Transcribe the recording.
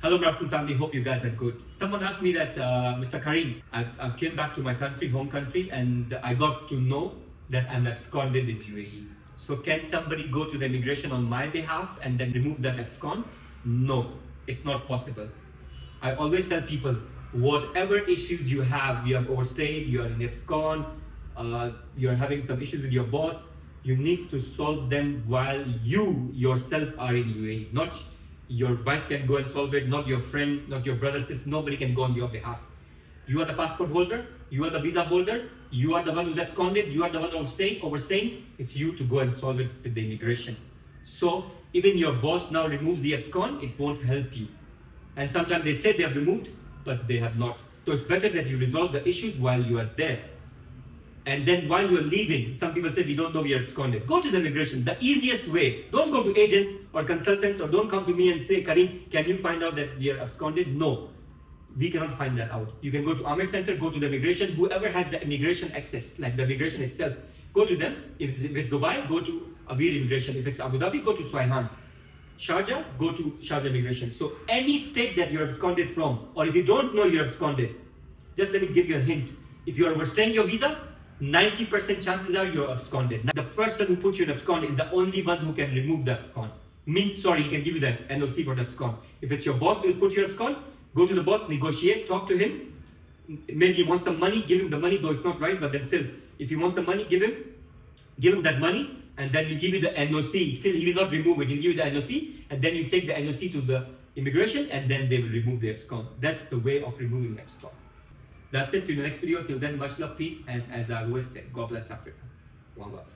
Hello, Rafton family. Hope you guys are good. Someone asked me that, Mr. Karim, I came back to my country, home country, and I got to know that I'm absconded in UAE. So can somebody go to the immigration on my behalf and then remove that abscond? No, it's not possible. I always tell people, whatever issues you have overstayed, you are in abscond, you're having some issues with your boss, you need to solve them while you yourself are in UAE. Not your wife can go and solve it, not your friend, not your brother, sister, nobody can go on your behalf. You are the passport holder, you are the visa holder, you are the one who's absconded, you are the one overstaying. It's you to go and solve it with the immigration. So even your boss now removes the abscond, it won't help you. And sometimes they say they have removed, but they have not. So it's better that you resolve the issues while you are there. And then while you're leaving, some people say, we don't know we are absconded. Go to the immigration, the easiest way. Don't go to agents or consultants, or don't come to me and say, Karim, can you find out that we are absconded? No, we cannot find that out. You can go to Amir Center, go to the immigration, whoever has the immigration access, like the immigration itself, go to them. If it's Dubai, go to Avir immigration. If it's Abu Dhabi, go to Swaihan. Sharjah, go to Sharjah immigration. So any state that you're absconded from, or if you don't know you're absconded, just let me give you a hint. If you're overstaying your visa, 90% chances are you're absconded. Now, the person who put you in abscond is the only one who can remove the abscond. Means, sorry, he can give you the NOC for the abscond. If it's your boss who's put you in abscond, go to the boss, negotiate, talk to him. Maybe you want some money, give him the money, though it's not right, but then still, if he wants the money, give him that money, and then he'll give you the NOC. Still, he will not remove it, he'll give you the NOC, and then you take the NOC to the immigration, and then they will remove the abscond. That's the way of removing the abscond. That's it. See you in the next video. Till then, much love, peace, and as I always say, God bless Africa. One love.